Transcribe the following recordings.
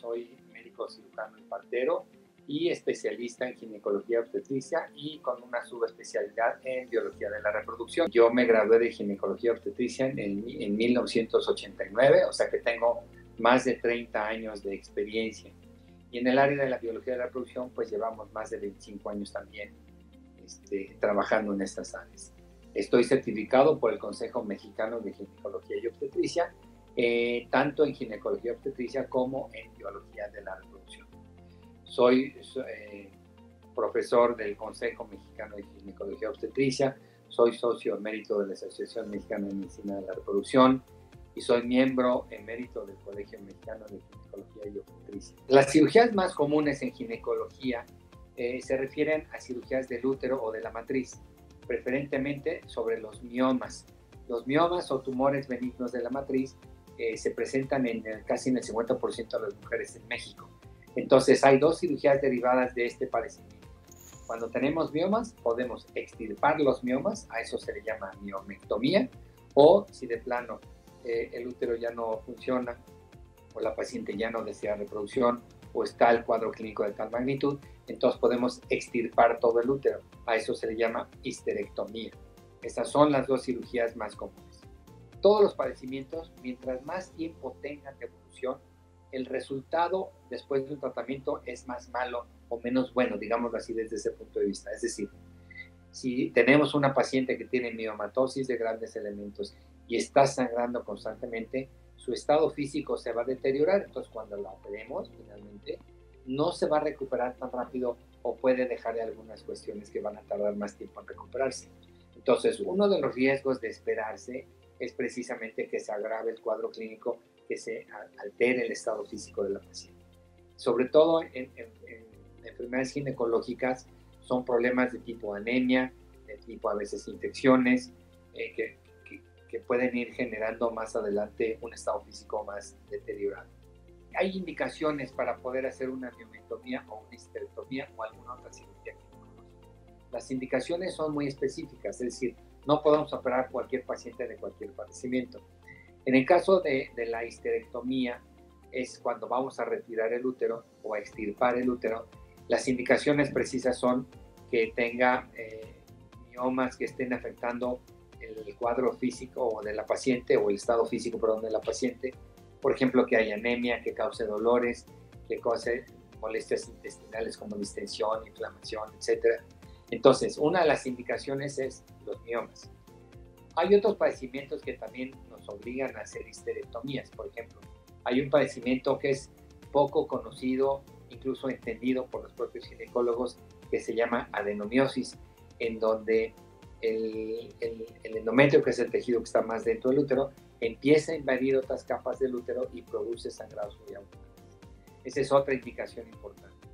soy médico cirujano y partero y especialista en ginecología obstetricia y con una subespecialidad en biología de la reproducción. Yo me gradué de ginecología obstetricia en 1989, o sea que tengo más de 30 años de experiencia. Y en el área de la biología de la reproducción, pues llevamos más de 25 años también trabajando en estas áreas. Estoy certificado por el Consejo Mexicano de Ginecología y Obstetricia, tanto en ginecología y obstetricia como en biología de la reproducción. Soy profesor del Consejo Mexicano de Ginecología y Obstetricia, soy socio emérito de la Asociación Mexicana de Medicina de la Reproducción y soy miembro emérito del Colegio Mexicano de Ginecología y Obstetricia. Las cirugías más comunes en ginecología se refieren a cirugías del útero o de la matriz, preferentemente sobre los miomas. Los miomas o tumores benignos de la matriz se presentan casi en el 50% de las mujeres en México. Entonces hay dos cirugías derivadas de este padecimiento. Cuando tenemos miomas, podemos extirpar los miomas, a eso se le llama miomectomía, o si de plano el útero ya no funciona o la paciente ya no desea reproducción o está el cuadro clínico de tal magnitud, entonces podemos extirpar todo el útero. A eso se le llama histerectomía. Estas son las dos cirugías más comunes. Todos los padecimientos, mientras más tiempo tengan de evolución, el resultado después de un tratamiento es más malo o menos bueno, digámoslo así desde ese punto de vista. Es decir, si tenemos una paciente que tiene miomatosis de grandes elementos y está sangrando constantemente, su estado físico se va a deteriorar. Entonces, cuando la operemos, finalmente, no se va a recuperar tan rápido o puede dejar algunas cuestiones que van a tardar más tiempo en recuperarse. Entonces, uno de los riesgos de esperarse es precisamente que se agrave el cuadro clínico, que se altere el estado físico de la paciente. Sobre todo en enfermedades ginecológicas, son problemas de tipo anemia, de tipo a veces infecciones, que pueden ir generando más adelante un estado físico más deteriorado. Hay indicaciones para poder hacer una miomectomía o una histerectomía o alguna otra cirugía ginecológica. Las indicaciones son muy específicas, es decir, no podemos operar a cualquier paciente de cualquier padecimiento. En el caso de la histerectomía, es cuando vamos a retirar el útero o a extirpar el útero. Las indicaciones precisas son que tenga miomas que estén afectando el cuadro físico o de la paciente o el estado físico, perdón, de la paciente. Por ejemplo, que haya anemia, que cause dolores, que cause molestias intestinales como distensión, inflamación, etc. Entonces, una de las indicaciones es los miomas. Hay otros padecimientos que también nos obligan a hacer histerectomías. Por ejemplo, hay un padecimiento que es poco conocido, incluso entendido por los propios ginecólogos, que se llama adenomiosis, en donde el endometrio, que es el tejido que está más dentro del útero, empieza a invadir otras capas del útero y produce sangrados muy abundantes. Esa es otra indicación importante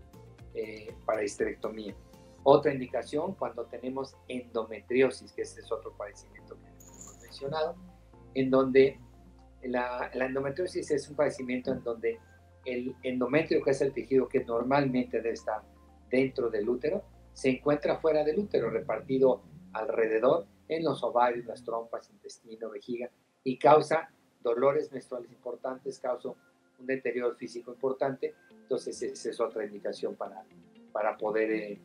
para histerectomía. Otra indicación cuando tenemos endometriosis, que ese es otro padecimiento que hemos mencionado, en donde la endometriosis es un padecimiento en donde el endometrio, que es el tejido que normalmente debe estar dentro del útero, se encuentra fuera del útero, repartido alrededor en los ovarios, las trompas, intestino, vejiga, y causa dolores menstruales importantes, causa un deterioro físico importante. Entonces esa es otra indicación para poder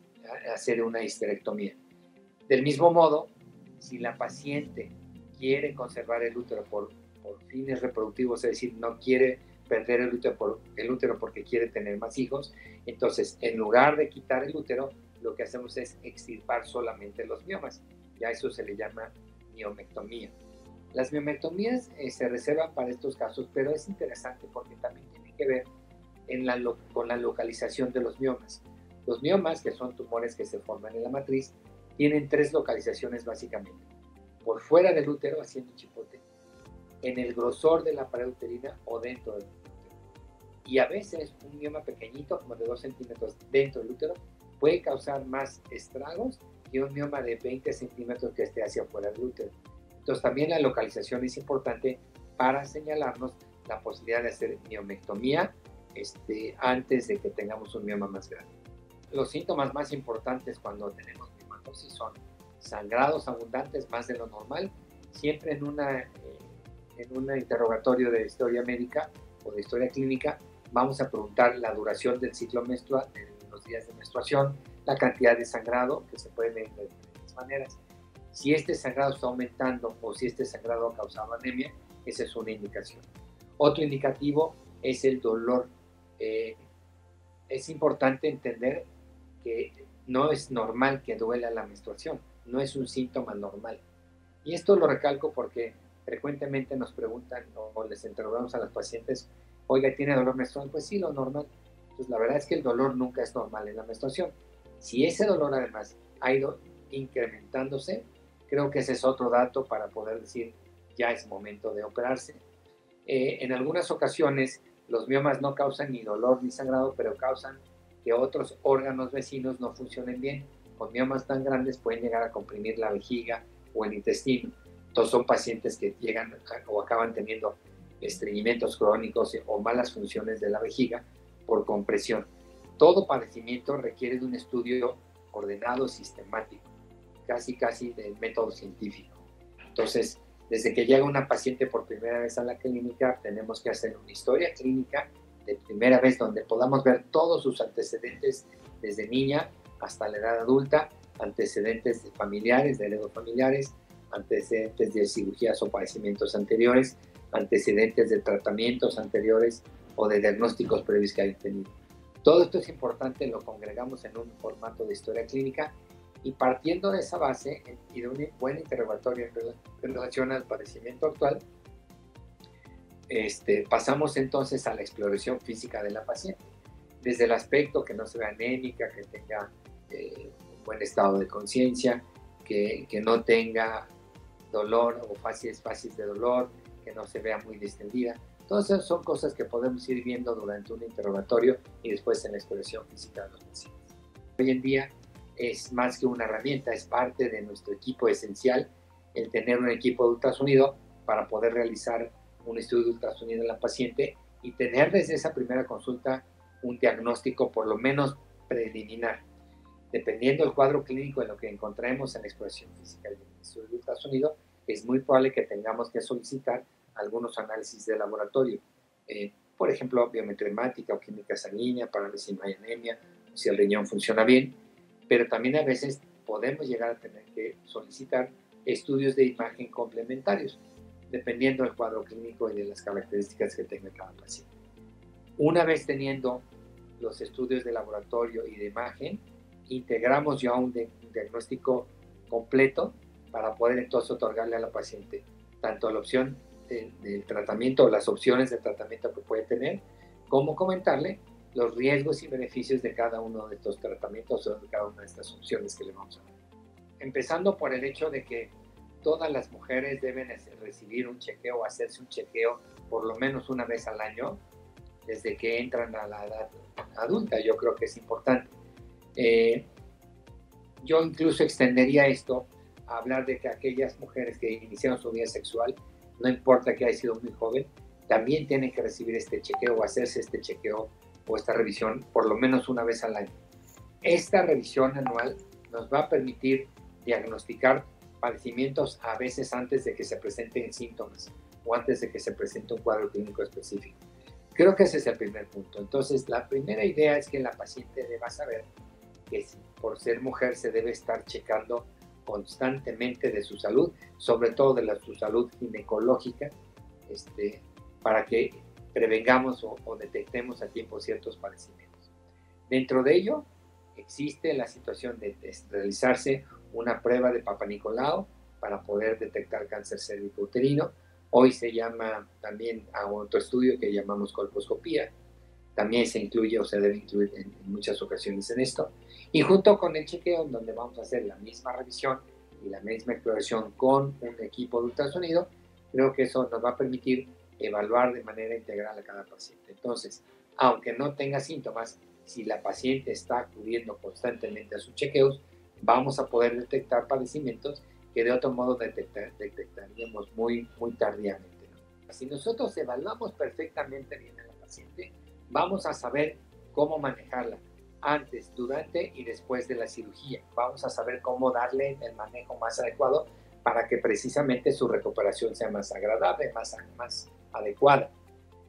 hacer una histerectomía. Del mismo modo, si la paciente quiere conservar el útero por fines reproductivos, es decir, no quiere perder el útero porque quiere tener más hijos, entonces en lugar de quitar el útero, lo que hacemos es extirpar solamente los miomas. Ya eso se le llama miomectomía. Las miomectomías se reservan para estos casos, pero es interesante porque también tiene que ver con la localización de los miomas. Los miomas, que son tumores que se forman en la matriz, tienen tres localizaciones básicamente. Por fuera del útero, haciendo chipote, en el grosor de la pared uterina o dentro del útero. Y a veces un mioma pequeñito, como de 2 centímetros dentro del útero, puede causar más estragos que un mioma de 20 centímetros que esté hacia afuera del útero. Entonces también la localización es importante para señalarnos la posibilidad de hacer miomectomía antes de que tengamos un mioma más grande. Los síntomas más importantes cuando tenemos miomatosis son sangrados abundantes, más de lo normal, siempre en un interrogatorio de historia médica o de historia clínica vamos a preguntar la duración del ciclo menstrual, de los días de menstruación, la cantidad de sangrado, que se puede medir de diferentes maneras. Si este sangrado está aumentando o si este sangrado ha causado anemia, esa es una indicación. Otro indicativo es el dolor. Es importante entender que no es normal que duela la menstruación, no es un síntoma normal. Y esto lo recalco porque frecuentemente nos preguntan o les interrogamos a las pacientes, oiga, ¿tiene dolor menstrual? Pues sí, lo normal. Entonces la verdad es que el dolor nunca es normal en la menstruación. Si ese dolor además ha ido incrementándose, creo que ese es otro dato para poder decir ya es momento de operarse. En algunas ocasiones los miomas no causan ni dolor ni sangrado, pero causan que otros órganos vecinos no funcionen bien. Con miomas tan grandes pueden llegar a comprimir la vejiga o el intestino. Entonces son pacientes que llegan o acaban teniendo estreñimientos crónicos o malas funciones de la vejiga por compresión. Todo padecimiento requiere de un estudio ordenado, sistemático, casi del método científico. Entonces, desde que llega una paciente por primera vez a la clínica, tenemos que hacer una historia clínica de primera vez donde podamos ver todos sus antecedentes desde niña hasta la edad adulta, antecedentes de familiares, de heredofamiliares, antecedentes de cirugías o padecimientos anteriores, antecedentes de tratamientos anteriores o de diagnósticos previos que hayan tenido. Todo esto es importante, lo congregamos en un formato de historia clínica y partiendo de esa base y de un buen interrogatorio en relación al padecimiento actual, pasamos entonces a la exploración física de la paciente, desde el aspecto que no se vea anémica, que tenga un buen estado de conciencia, que no tenga dolor o fases de dolor, que no se vea muy distendida. Todas esas son cosas que podemos ir viendo durante un interrogatorio y después en la exploración física de los pacientes. Hoy en día es más que una herramienta, es parte de nuestro equipo esencial el tener un equipo de ultrasonido para poder realizar un estudio de ultrasonido en la paciente y tener desde esa primera consulta un diagnóstico por lo menos preliminar. Dependiendo del cuadro clínico en lo que encontremos en la exploración física y en el estudio de ultrasonido, es muy probable que tengamos que solicitar algunos análisis de laboratorio. Por ejemplo, biometría hemática o química sanguínea para ver si no hay anemia, si el riñón funciona bien, pero también a veces podemos llegar a tener que solicitar estudios de imagen complementarios, dependiendo del cuadro clínico y de las características que tenga cada paciente. Una vez teniendo los estudios de laboratorio y de imagen, integramos ya un diagnóstico completo para poder entonces otorgarle a la paciente tanto la opción del tratamiento o las opciones de tratamiento que puede tener, como comentarle los riesgos y beneficios de cada uno de estos tratamientos o de cada una de estas opciones que le vamos a dar. Empezando por el hecho de que todas las mujeres deben recibir un chequeo o hacerse un chequeo por lo menos una vez al año desde que entran a la edad adulta. Yo creo que es importante. Yo incluso extendería esto a hablar de que aquellas mujeres que iniciaron su vida sexual, no importa que haya sido muy joven, también tienen que recibir este chequeo o hacerse este chequeo o esta revisión por lo menos una vez al año. Esta revisión anual nos va a permitir diagnosticar padecimientos a veces antes de que se presenten síntomas o antes de que se presente un cuadro clínico específico. Creo que ese es el primer punto. Entonces, la primera idea es que la paciente deba saber que por ser mujer se debe estar checando constantemente de su salud, sobre todo de su salud ginecológica, para que prevengamos o detectemos a tiempo ciertos padecimientos. Dentro de ello, existe la situación de realizarse una prueba de Papa Nicolau para poder detectar cáncer cervicouterino. Hoy se llama también a otro estudio que llamamos colposcopía. También se incluye o se debe incluir en muchas ocasiones en esto. Y junto con el chequeo, donde vamos a hacer la misma revisión y la misma exploración con un equipo de ultrasonido, creo que eso nos va a permitir evaluar de manera integral a cada paciente. Entonces, aunque no tenga síntomas, si la paciente está acudiendo constantemente a sus chequeos, vamos a poder detectar padecimientos que de otro modo detectaríamos muy tardíamente, ¿no? Si nosotros evaluamos perfectamente bien a la paciente, vamos a saber cómo manejarla antes, durante y después de la cirugía. Vamos a saber cómo darle el manejo más adecuado para que precisamente su recuperación sea más agradable, más adecuada.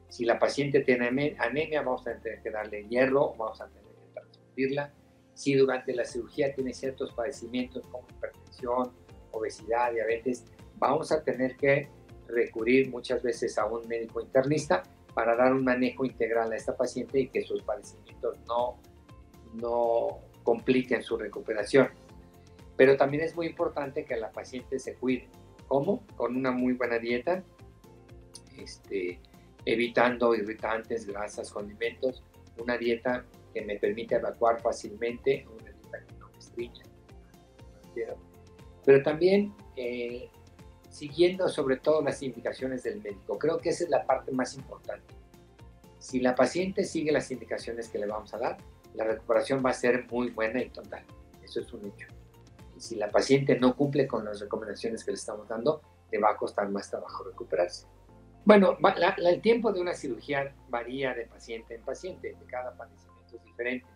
Si la paciente tiene anemia, vamos a tener que darle hierro, vamos a tener que transfundirla. Si durante la cirugía tiene ciertos padecimientos como hipertensión, obesidad, diabetes, vamos a tener que recurrir muchas veces a un médico internista para dar un manejo integral a esta paciente y que sus padecimientos no compliquen su recuperación. Pero también es muy importante que la paciente se cuide. ¿Cómo? Con una muy buena dieta, evitando irritantes, grasas, condimentos, una dieta que me permite evacuar fácilmente, una dieta que no me estriña, pero también siguiendo sobre todo las indicaciones del médico. Creo que esa es la parte más importante. Si la paciente sigue las indicaciones que le vamos a dar, la recuperación va a ser muy buena y total. Eso es un hecho. Y si la paciente no cumple con las recomendaciones que le estamos dando, le va a costar más trabajo recuperarse. Bueno, el tiempo de una cirugía varía de paciente en paciente, de cada padecimiento es diferente.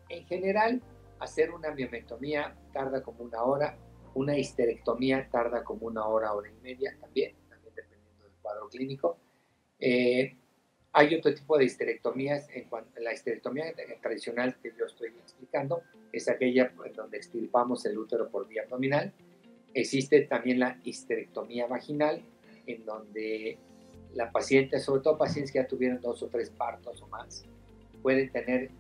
En general, hacer una miomectomía tarda como 1 hora, una histerectomía tarda como 1 hora, hora y media, también dependiendo del cuadro clínico. Hay otro tipo de histerectomías. La histerectomía tradicional que yo estoy explicando es aquella donde extirpamos el útero por vía abdominal. Existe también la histerectomía vaginal, en donde la paciente, sobre todo pacientes que ya tuvieron 2 o 3 partos o más, pueden tener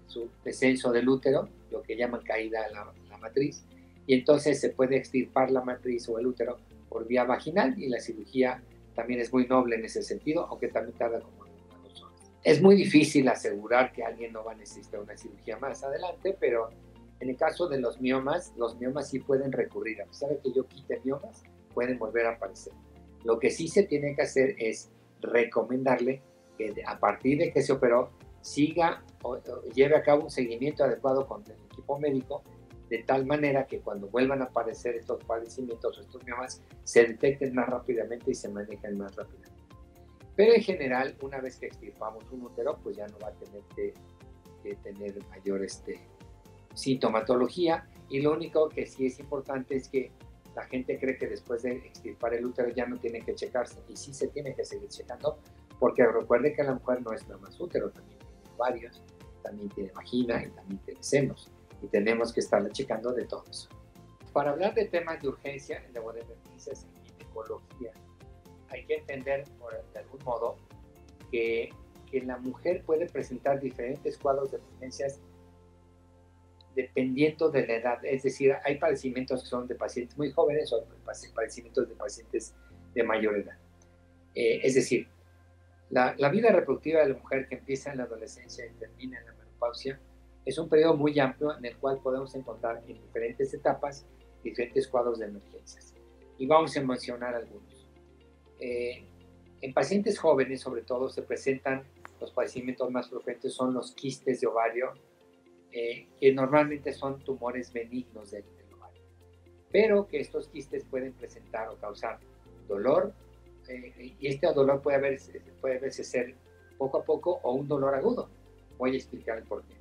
su descenso del útero, lo que llaman caída a la matriz, y entonces se puede extirpar la matriz o el útero por vía vaginal, y la cirugía también es muy noble en ese sentido, aunque también tarda como 1 o 2 horas. Es muy difícil asegurar que alguien no va a necesitar una cirugía más adelante, pero en el caso de los miomas sí pueden recurrir. A pesar de que yo quite miomas, pueden volver a aparecer. Lo que sí se tiene que hacer es recomendarle que a partir de que se operó, siga o lleve a cabo un seguimiento adecuado con el equipo médico, de tal manera que cuando vuelvan a aparecer estos padecimientos o estos miomas, se detecten más rápidamente y se manejen más rápidamente. Pero en general, una vez que extirpamos un útero, pues ya no va a tener que tener mayor sintomatología, y lo único que sí es importante es que la gente cree que después de extirpar el útero ya no tiene que checarse, y sí se tiene que seguir checando, porque recuerde que la mujer no es nada más útero, también tiene ovarios, también tiene vagina y también tiene senos, y tenemos que estarla checando de todo eso. Para hablar de temas de urgencia, de emergencias en ginecología, hay que entender de algún modo que la mujer puede presentar diferentes cuadros de emergencias dependiendo de la edad. Es decir, hay padecimientos que son de pacientes muy jóvenes o padecimientos de pacientes de mayor edad. Es decir, la vida reproductiva de la mujer, que empieza en la adolescencia y termina en la menopausia, es un periodo muy amplio en el cual podemos encontrar en diferentes etapas diferentes cuadros de emergencias. Y vamos a mencionar algunos. En pacientes jóvenes, sobre todo, se presentan los padecimientos más frecuentes, son los quistes de ovario, que normalmente son tumores benignos del ovario, pero que estos quistes pueden presentar o causar dolor, y este dolor puede verse ser poco a poco o un dolor agudo. Voy a explicar el por qué.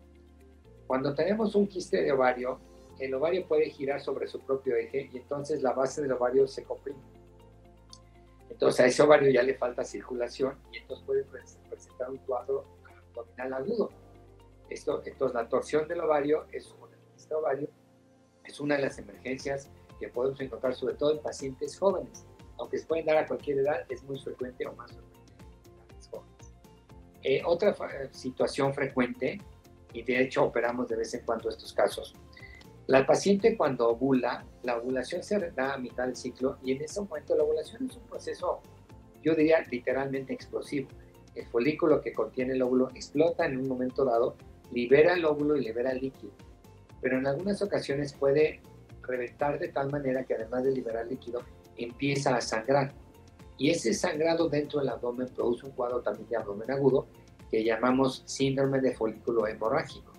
Cuando tenemos un quiste de ovario, el ovario puede girar sobre su propio eje y entonces la base del ovario se comprime. Entonces a ese ovario ya le falta circulación y entonces puede presentar un cuadro abdominal agudo. Entonces la torsión del ovario es una de las emergencias que podemos encontrar, sobre todo en pacientes jóvenes. Aunque se pueden dar a cualquier edad, es muy frecuente o más frecuente en pacientes jóvenes. Otra situación frecuente, y de hecho operamos de vez en cuando estos casos, la paciente cuando ovula, la ovulación se da a mitad del ciclo, y en ese momento la ovulación es un proceso, yo diría, literalmente explosivo. El folículo que contiene el óvulo explota en un momento dado, libera el óvulo y libera el líquido, pero en algunas ocasiones puede reventar de tal manera que además de liberar líquido, empieza a sangrar, y ese sangrado dentro del abdomen produce un cuadro también de abdomen agudo que llamamos síndrome de folículo hemorrágico,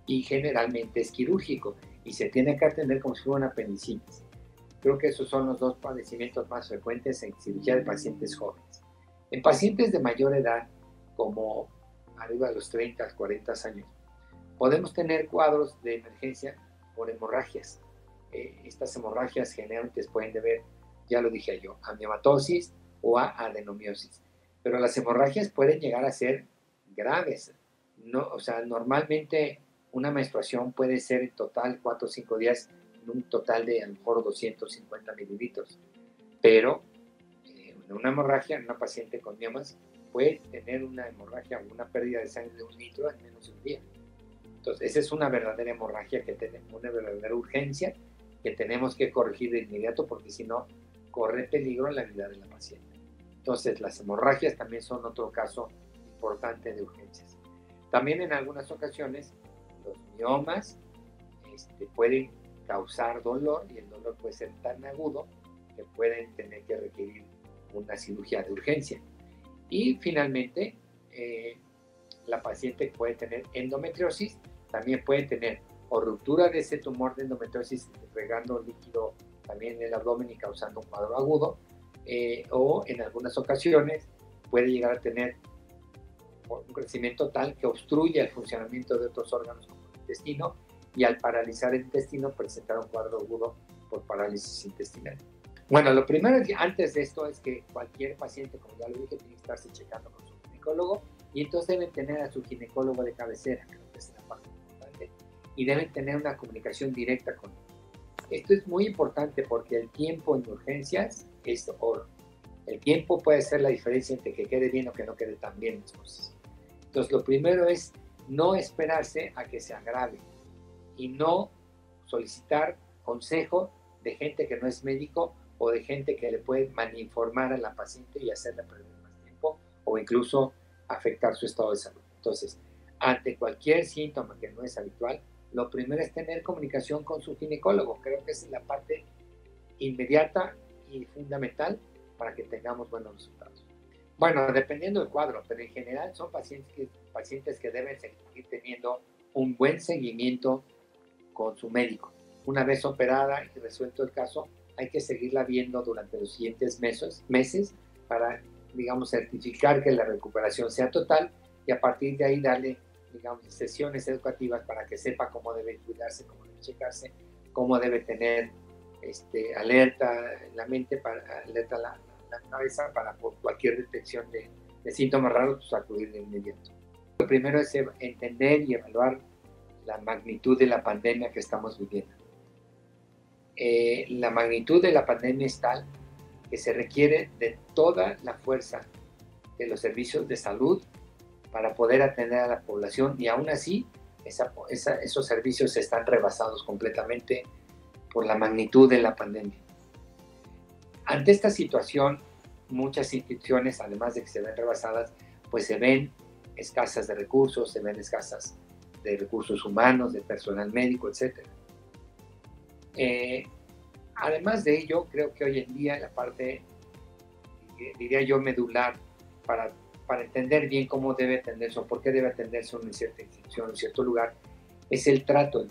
y generalmente es quirúrgico y se tiene que atender como si fuera una apendicitis. Creo que esos son los 2 padecimientos más frecuentes en cirugía de pacientes jóvenes. En pacientes de mayor edad, como arriba de los 30, 40 años, podemos tener cuadros de emergencia por hemorragias. Estas hemorragias generalmente pueden deber, ya lo dije yo, a miomatosis o a adenomiosis. pero las hemorragias pueden llegar a ser graves. No, o sea, normalmente una menstruación puede ser en total 4 o 5 días, en un total de a lo mejor 250 mililitros, pero una hemorragia en una paciente con miomas puede tener una hemorragia o una pérdida de sangre de 1 litro en menos de un día. Entonces, esa es una verdadera hemorragia que tenemos, una verdadera urgencia que tenemos que corregir de inmediato, porque si no, corre peligro la vida de la paciente. Entonces, las hemorragias también son otro caso importante de urgencias. También en algunas ocasiones, los miomas pueden causar dolor, y el dolor puede ser tan agudo que pueden tener que requerir una cirugía de urgencia. Y finalmente, la paciente puede tener endometriosis, también puede tener o ruptura de ese tumor de endometriosis regando líquido también en el abdomen y causando un cuadro agudo, o en algunas ocasiones puede llegar a tener un crecimiento tal que obstruye el funcionamiento de otros órganos como el intestino, y al paralizar el intestino presentar un cuadro agudo por parálisis intestinal. Bueno, lo primero antes de esto es que cualquier paciente, como ya lo dije, tiene que estarse checando con su ginecólogo, y entonces deben tener a su ginecólogo de cabecera, creo que es la parte importante, y deben tener una comunicación directa con él. Esto es muy importante porque el tiempo en urgencias es oro. El tiempo puede ser la diferencia entre que quede bien o que no quede tan bien las cosas. Entonces, lo primero es no esperarse a que se agrave y no solicitar consejo de gente que no es médico o de gente que le puede malinformar a la paciente y hacerle perder más tiempo o incluso afectar su estado de salud. Entonces, ante cualquier síntoma que no es habitual, lo primero es tener comunicación con su ginecólogo. Creo que es la parte inmediata y fundamental para que tengamos buenos resultados. Bueno, dependiendo del cuadro, pero en general son pacientes que deben seguir teniendo un buen seguimiento con su médico. Una vez operada y resuelto el caso, hay que seguirla viendo durante los siguientes meses para, digamos, certificar que la recuperación sea total, y a partir de ahí darle, digamos, sesiones educativas para que sepa cómo debe cuidarse, cómo debe checarse, cómo debe tener alerta en la mente, alerta la cabeza para por cualquier detección de síntomas raros, pues acudir de inmediato. Lo primero es entender y evaluar la magnitud de la pandemia que estamos viviendo. La magnitud de la pandemia es tal que se requiere de toda la fuerza de los servicios de salud para poder atender a la población, y aún así esos servicios están rebasados completamente por la magnitud de la pandemia. Ante esta situación, muchas instituciones, además de que se ven rebasadas, pues se ven escasas de recursos, se ven escasas de recursos humanos, de personal médico, etc. Además de ello, creo que hoy en día la parte, diría yo, medular para entender bien cómo debe atenderse o por qué debe atenderse una cierta institución, en cierto lugar, es el trato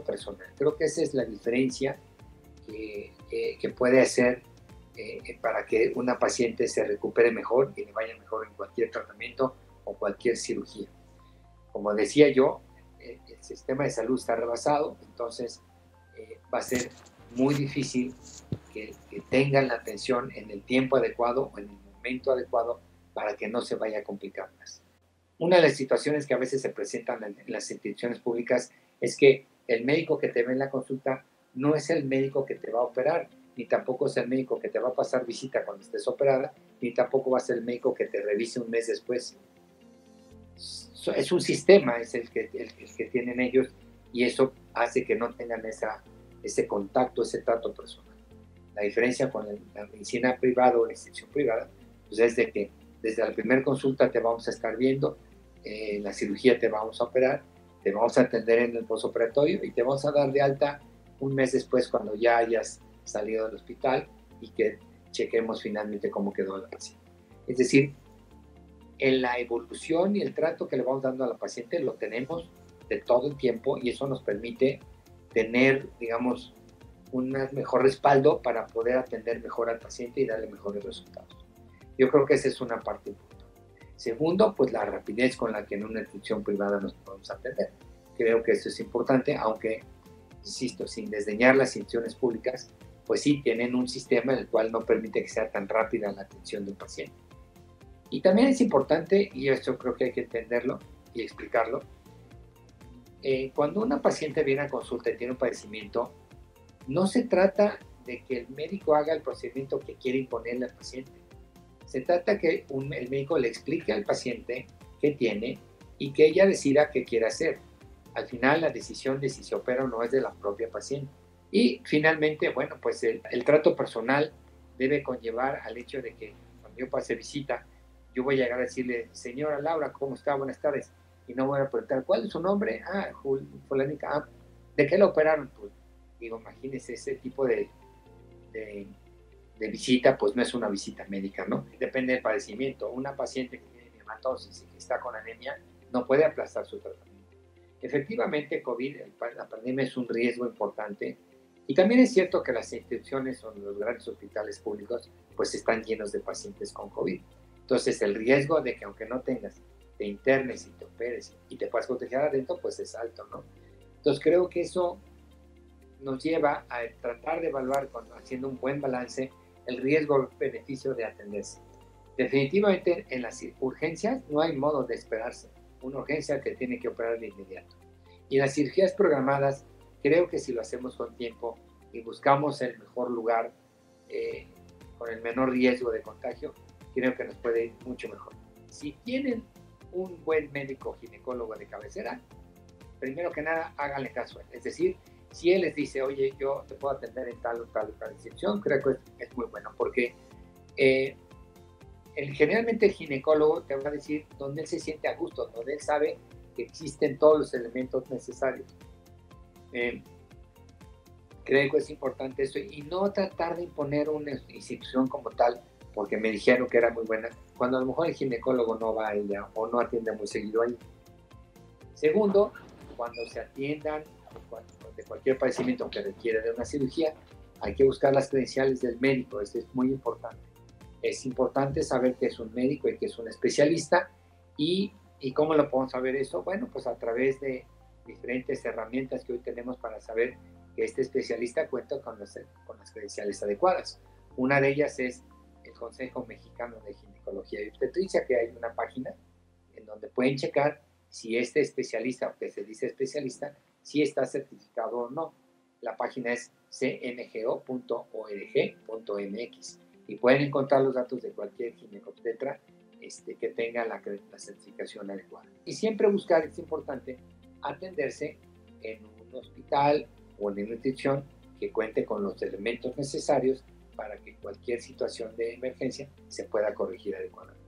personal. Creo que esa es la diferencia que puede hacer para que una paciente se recupere mejor y le vaya mejor en cualquier tratamiento o cualquier cirugía. Como decía yo, el sistema de salud está rebasado, entonces va a ser muy difícil que tengan la atención en el tiempo adecuado o en el momento adecuado para que no se vaya a complicar más. Una de las situaciones que a veces se presentan en las instituciones públicas es que el médico que te ve en la consulta no es el médico que te va a operar, ni tampoco es el médico que te va a pasar visita cuando estés operada, ni tampoco va a ser el médico que te revise un mes después. Es un sistema, es el que tienen ellos, y eso hace que no tengan ese contacto, ese trato personal. La diferencia con la medicina privada o la institución privada, pues es de que desde la primera consulta te vamos a estar viendo, la cirugía te vamos a operar, te vamos a atender en el postoperatorio y te vamos a dar de alta un mes después cuando ya hayas salido del hospital y que chequemos finalmente cómo quedó la paciente. Es decir, en la evolución y el trato que le vamos dando a la paciente lo tenemos de todo el tiempo, y eso nos permite tener, digamos, un mejor respaldo para poder atender mejor al paciente y darle mejores resultados. Yo creo que esa es una parte importante. Segundo, pues la rapidez con la que en una institución privada nos podemos atender. Creo que eso es importante, aunque, insisto, sin desdeñar las instituciones públicas, pues sí tienen un sistema en el cual no permite que sea tan rápida la atención de un paciente. Y también es importante, y esto creo que hay que entenderlo y explicarlo, cuando una paciente viene a consulta y tiene un padecimiento, no se trata de que el médico haga el procedimiento que quiere imponerle al paciente. Se trata que el médico le explique al paciente qué tiene y que ella decida qué quiere hacer. Al final, la decisión de si se opera o no es de la propia paciente. Y finalmente, bueno, pues el trato personal debe conllevar al hecho de que cuando yo pase visita, yo voy a llegar a decirle, señora Laura, ¿cómo está? Buenas tardes. Y no voy a preguntar, ¿cuál es su nombre? Ah, fulanica. Ah, ¿de qué la operaron? Pues, digo, imagínese ese tipo de, de visita, pues no es una visita médica, ¿no? Depende del padecimiento. Una paciente que tiene hematosis y que está con anemia no puede aplazar su tratamiento. Efectivamente, COVID, la pandemia es un riesgo importante y también es cierto que las instituciones o los grandes hospitales públicos pues están llenos de pacientes con COVID. Entonces el riesgo de que aunque no tengas, te internes y te operes y te puedas contagiar adentro, pues es alto, ¿no? Entonces creo que eso nos lleva a tratar de evaluar, haciendo un buen balance, el riesgo-beneficio de atenderse. Definitivamente en las urgencias no hay modo de esperarse. Una urgencia te tiene que operar de inmediato. Y las cirugías programadas, creo que si lo hacemos con tiempo y buscamos el mejor lugar con el menor riesgo de contagio, creo que nos puede ir mucho mejor. Si tienen un buen médico ginecólogo de cabecera, primero que nada, háganle caso a él. Es decir, si él les dice, oye, yo te puedo atender en tal o tal institución, creo que es muy bueno, porque generalmente el ginecólogo te va a decir donde él se siente a gusto, donde él sabe que existen todos los elementos necesarios. Creo que es importante eso y no tratar de imponer una institución como tal porque me dijeron que era muy buena, cuando a lo mejor el ginecólogo no va a ella o no atiende muy seguido ahí. Segundo, cuando se atiendan de cualquier padecimiento que requiere de una cirugía, hay que buscar las credenciales del médico, esto es muy importante. Es importante saber que es un médico y que es un especialista. ¿Y cómo lo podemos saber eso? Bueno, pues a través de diferentes herramientas que hoy tenemos para saber que este especialista cuenta con las credenciales adecuadas. Una de ellas es el Consejo Mexicano de Ginecología y Obstetricia, que hay una página en donde pueden checar si este especialista, o que se dice especialista, si está certificado o no. La página es cmgo.org.mx y pueden encontrar los datos de cualquier ginecobstetra que tenga la certificación adecuada. Y siempre buscar, es importante, atenderse en un hospital o en una institución que cuente con los elementos necesarios para que cualquier situación de emergencia se pueda corregir adecuadamente.